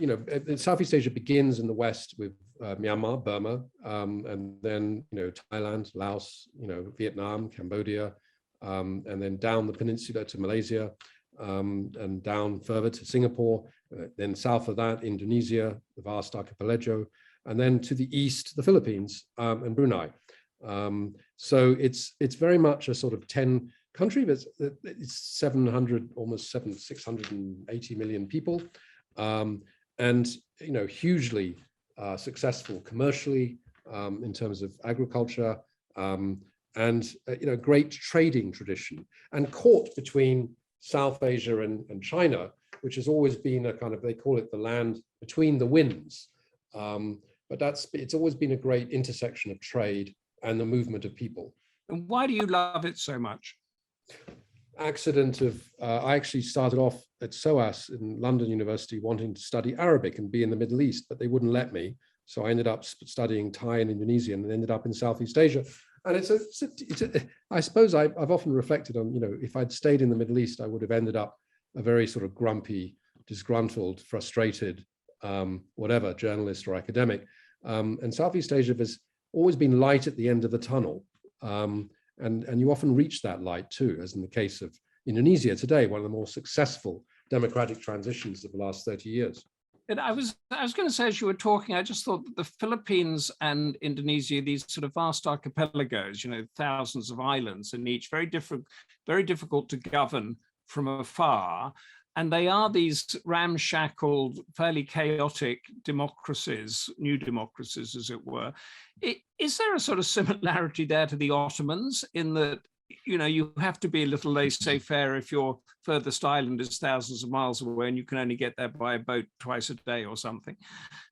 Southeast Asia begins in the West with Myanmar, Burma, and then, Thailand, Laos, Vietnam, Cambodia, and then down the peninsula to Malaysia, and down further to Singapore, then south of that, Indonesia, the vast archipelago, and then to the east, the Philippines and Brunei. So it's very much a sort of 10 country, but it's 680 million people. And hugely successful commercially in terms of agriculture, and great trading tradition, and caught between South Asia and China, which has always been a kind of, they call it the land between the winds, but it's always been a great intersection of trade and the movement of people. And why do you love it so much? accident of, I actually started off at SOAS in London University wanting to study Arabic and be in the Middle East, but they wouldn't let me. So I ended up studying Thai and Indonesian and ended up in Southeast Asia. And I suppose I've often reflected on, if I'd stayed in the Middle East, I would have ended up a very sort of grumpy, disgruntled, frustrated, whatever, journalist or academic. And Southeast Asia has always been light at the end of the tunnel. And you often reach that light too, as in the case of Indonesia today, one of the more successful democratic transitions of the last 30 years. And I was going to say, as you were talking, I just thought that the Philippines and Indonesia, these sort of vast archipelagos, thousands of islands in each, very difficult to govern from afar. And they are these ramshackled, fairly chaotic democracies, new democracies, as it were. Is there a sort of similarity there to the Ottomans in that, you have to be a little laissez-faire if your furthest island is thousands of miles away and you can only get there by a boat twice a day or something?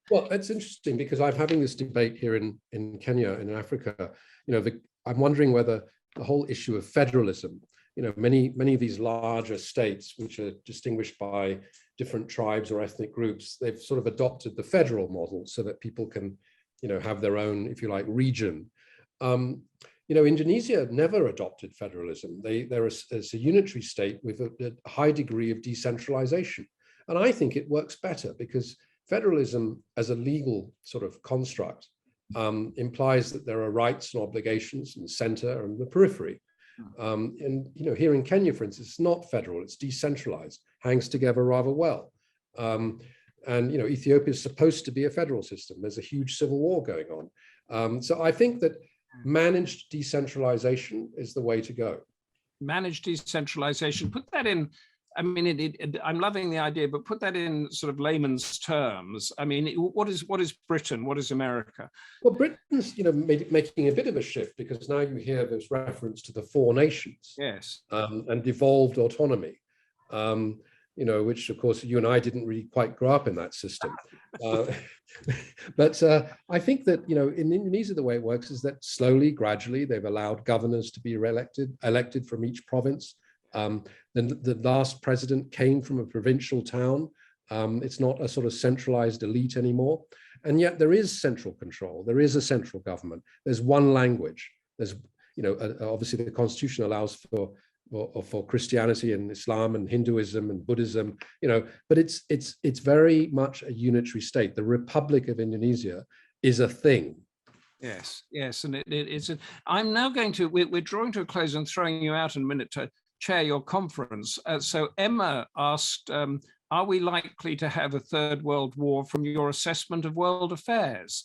Well, it's interesting because I'm having this debate here in Kenya, in Africa. I'm wondering whether the whole issue of federalism, many of these larger states, which are distinguished by different tribes or ethnic groups, they've sort of adopted the federal model so that people can, have their own, if you like, region. Indonesia never adopted federalism. They're a unitary state with a high degree of decentralization. And I think it works better because federalism as a legal sort of construct implies that there are rights and obligations in the center and the periphery. And here in Kenya, for instance, it's not federal, it's decentralized, hangs together rather well. And Ethiopia is supposed to be a federal system. There's a huge civil war going on. So I think that managed decentralization is the way to go. Managed decentralization, put that in, I'm loving the idea, but put that in sort of layman's terms. What is Britain? What is America? Well, Britain's, making a bit of a shift because now you hear this reference to the four nations. Yes. And devolved autonomy. Which of course you and I didn't really quite grow up in that system. But I think that, in Indonesia, the way it works is that slowly, gradually, they've allowed governors to be elected from each province. Then the last president came from a provincial town. It's not a sort of centralized elite anymore. And yet there is central control. There is a central government. There's one language. There's, obviously the constitution allows for Christianity and Islam and Hinduism and Buddhism, but it's very much a unitary state. The Republic of Indonesia is a thing. Yes, and it's. I'm now going to. We're drawing to a close and throwing you out in a minute to chair your conference. So Emma asked, are we likely to have a third world war from your assessment of world affairs?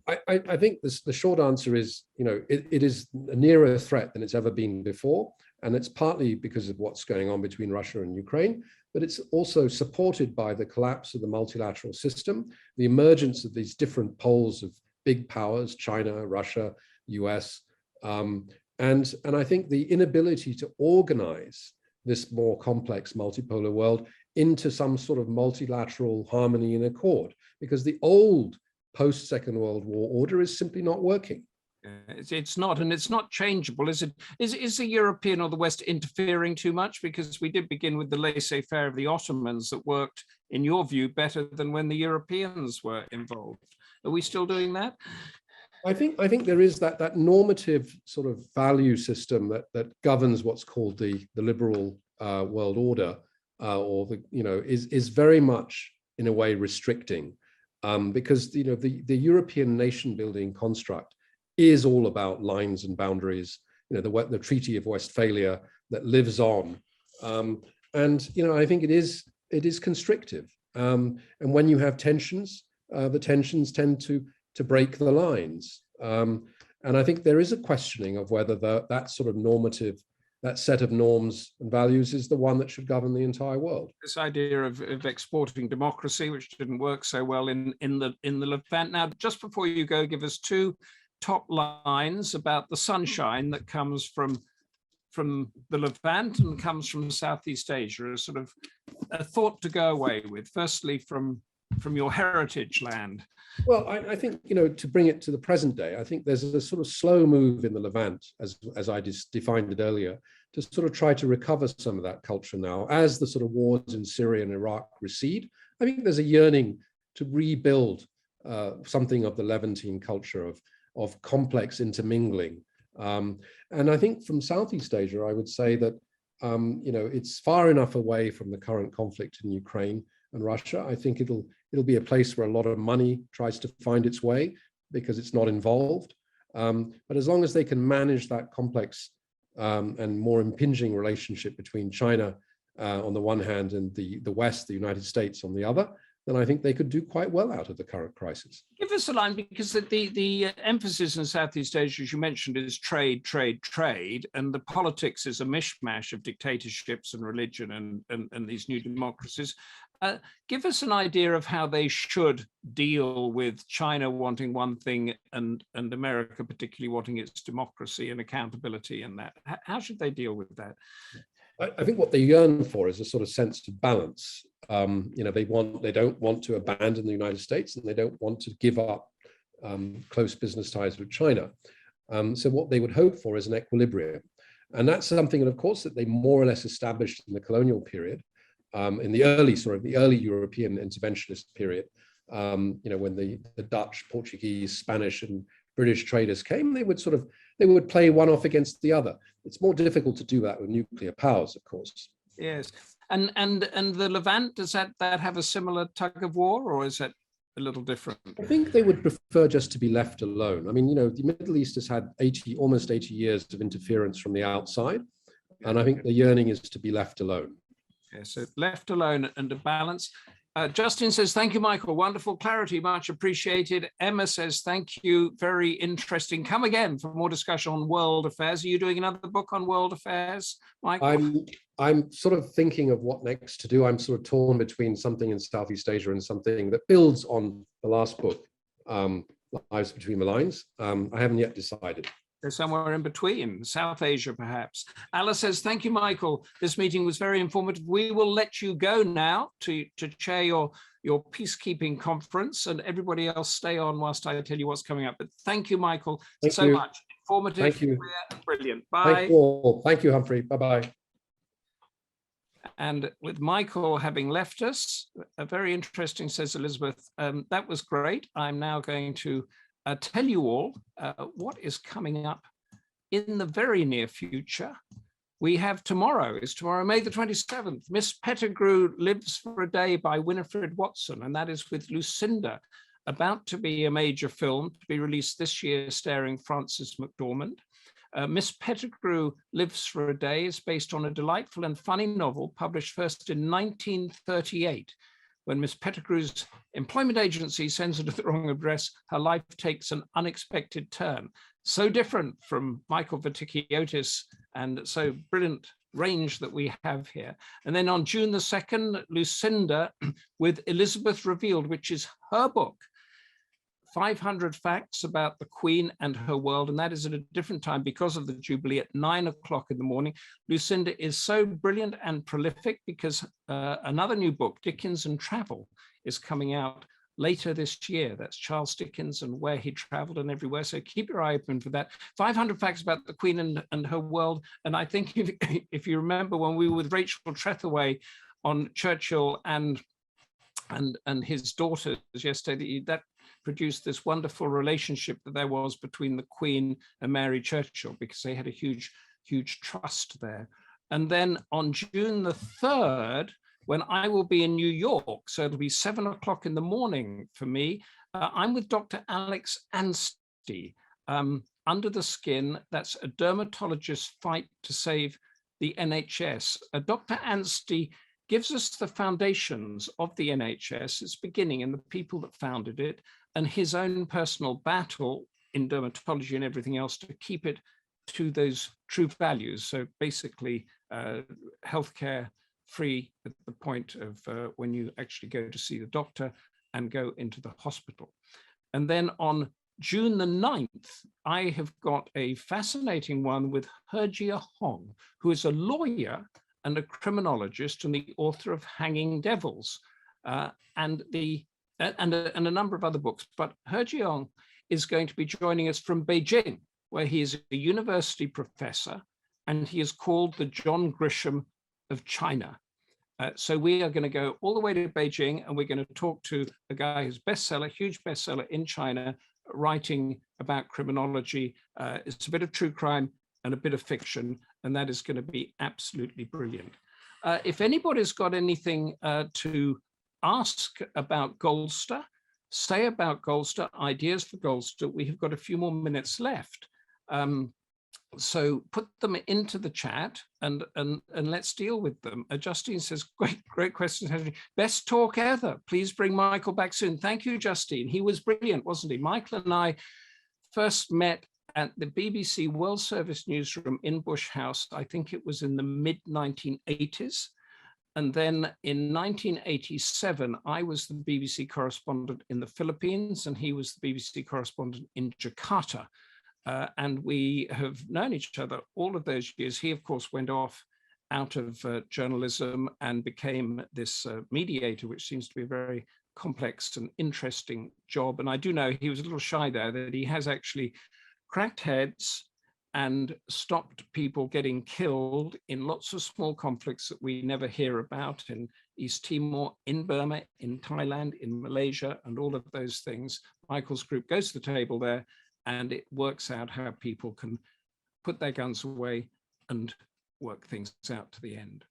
I think the short answer is, it is a nearer threat than it's ever been before. And it's partly because of what's going on between Russia and Ukraine, but it's also supported by the collapse of the multilateral system, the emergence of these different poles of big powers, China, Russia, US. And I think the inability to organize this more complex multipolar world into some sort of multilateral harmony and accord, because the old post-Second World War order is simply not working. It's not, and it's not changeable, is it? Is the European or the West interfering too much? Because we did begin with the laissez-faire of the Ottomans that worked, in your view, better than when the Europeans were involved. Are we still doing that? I think there is that normative sort of value system that governs what's called the liberal world order, or is very much in a way restricting. Because the European nation building construct is all about lines and boundaries, the Treaty of Westphalia that lives on. I think it is constrictive. And when you have tensions, the tensions tend to break the lines. And I think there is a questioning of whether that sort of normative, that set of norms and values is the one that should govern the entire world. This idea of exporting democracy, which didn't work so well in the Levant. Now, just before you go, give us two top lines about the sunshine that comes from the Levant and comes from Southeast Asia, a sort of a thought to go away with. Firstly, from your heritage land. Well, I think, to bring it to the present day, I think there's a sort of slow move in the Levant, as I just defined it earlier, to sort of try to recover some of that culture now as the sort of wars in Syria and Iraq recede. I think there's a yearning to rebuild something of the Levantine culture of complex intermingling. And I think from Southeast Asia, I would say that it's far enough away from the current conflict in Ukraine and Russia. I think it'll be a place where a lot of money tries to find its way because it's not involved. But as long as they can manage that complex and more impinging relationship between China on the one hand and the West, the United States on the other, then I think they could do quite well out of the current crisis. Give us a line, because the emphasis in Southeast Asia, as you mentioned, is trade, trade, trade, and the politics is a mishmash of dictatorships and religion and these new democracies. Give us an idea of how they should deal with China wanting one thing and America particularly wanting its democracy and accountability and that. How should they deal with that? I think what they yearn for is a sort of sense of balance. They don't want to abandon the United States, and they don't want to give up close business ties with China. So what they would hope for is an equilibrium. And that's something, and of course, that they more or less established in the colonial period, in the early European interventionist period, when the Dutch, Portuguese, Spanish, and British traders came, they would play one off against the other. It's more difficult to do that with nuclear powers, of course. Yes, and the Levant, does that have a similar tug of war, or is that a little different? I think they would prefer just to be left alone. I mean, the Middle East has had almost 80 years of interference from the outside, and I think the yearning is to be left alone. Yeah, so left alone and a balance. Justin says, thank you, Michael. Wonderful clarity, much appreciated. Emma says, thank you, very interesting. Come again for more discussion on world affairs. Are you doing another book on world affairs, Michael? I'm sort of thinking of what next to do. I'm sort of torn between something in Southeast Asia and something that builds on the last book, Lives Between the Lines. I haven't yet decided. There's somewhere in between, South Asia, perhaps. Alice says, thank you, Michael. This meeting was very informative. We will let you go now to chair your peacekeeping conference, and everybody else stay on whilst I tell you what's coming up. But thank you, Michael, so much. Informative, thank you. Clear, brilliant. Bye. Thank you, Humphrey. Bye-bye. And with Michael having left us, very interesting, says Elizabeth. That was great. I'm now going to tell you all what is coming up in the very near future. We have tomorrow May the 27th. Miss Pettigrew Lives for a Day by Winifred Watson, and that is with Lucinda, about to be a major film to be released this year starring Frances McDormand. Miss Pettigrew Lives for a Day is based on a delightful and funny novel published first in 1938. When Miss Pettigrew's employment agency sends her to the wrong address, her life takes an unexpected turn. So different from Michael Vatikiotis, and so brilliant range that we have here. And then on June the 2nd, Lucinda with Elizabeth Revealed, which is her book, 500 Facts About the Queen and Her World, and that is at a different time because of the Jubilee at 9 o'clock in the morning. Lucinda is so brilliant and prolific because another new book, Dickens and Travel, is coming out later this year. That's Charles Dickens and where he traveled and everywhere. So keep your eye open for that. 500 Facts About the Queen and Her World. And I think if you remember when we were with Rachel Trethaway on Churchill and his daughters yesterday, that produced this wonderful relationship that there was between the Queen and Mary Churchill, because they had a huge, huge trust there. And then on June the 3rd, when I will be in New York, so it'll be 7 o'clock in the morning for me, I'm with Dr. Alex Anstey, Under the Skin. That's a dermatologist's fight to save the NHS. Dr. Anstey gives us the foundations of the NHS, its beginning and the people that founded it, and his own personal battle in dermatology and everything else to keep it to those true values. So basically, healthcare free at the point of when you actually go to see the doctor and go into the hospital. And then on June the 9th, I have got a fascinating one with Herjia Hong, who is a lawyer and a criminologist and the author of Hanging Devils and a number of other books. But Herjia Hong is going to be joining us from Beijing, where he is a university professor and he is called the John Grisham of China. So we are going to go all the way to Beijing, and we're going to talk to a guy who's huge bestseller in China, writing about criminology. It's a bit of true crime and a bit of fiction, and that is going to be absolutely brilliant. If anybody's got anything to ask about Goldster, say about Goldster, ideas for Goldster, we have got a few more minutes left. So put them into the chat and let's deal with them. Justine says, great questions, Henry. Best talk ever. Please bring Michael back soon. Thank you, Justine. He was brilliant, wasn't he? Michael and I first met at the BBC World Service newsroom in Bush House. I think it was in the mid-1980s. And then in 1987, I was the BBC correspondent in the Philippines, and he was the BBC correspondent in Jakarta. And we have known each other all of those years. He, of course, went off out of journalism and became this mediator, which seems to be a very complex and interesting job. And I do know he was a little shy there, that he has actually cracked heads and stopped people getting killed in lots of small conflicts that we never hear about in East Timor, in Burma, in Thailand, in Malaysia, and all of those things. Michael's group goes to the table there, and it works out how people can put their guns away and work things out to the end.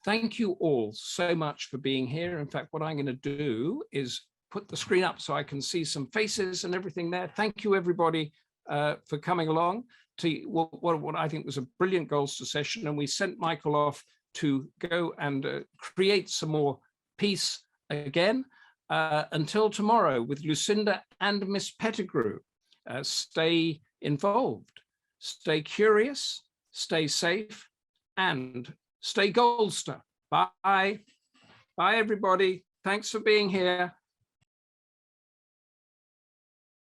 Thank you all so much for being here. In fact, what I'm going to do is put the screen up so I can see some faces and everything there. Thank you, everybody, for coming along to what I think was a brilliant Goldster session. And we sent Michael off to go and create some more peace again. Until tomorrow with Lucinda and Miss Pettigrew. Stay involved, stay curious, stay safe, and stay Goldster. Bye. Bye, everybody. Thanks for being here.